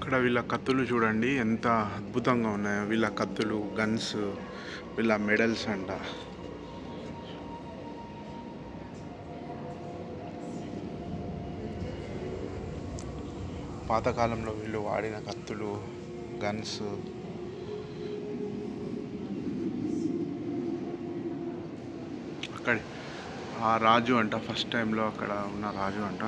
ఇక్కడ వీళ్ళ కత్తులు చూడండి ఎంత అద్భుతంగా ఉన్నాయో. వీళ్ళ కత్తులు, గన్స్, వీళ్ళ మెడల్స్ అంట. పాతకాలంలో వీళ్ళు వాడిన కత్తులు, గన్స్. అక్కడ ఆ రాజు అంట, ఫస్ట్ టైంలో అక్కడ ఉన్న రాజు అంట.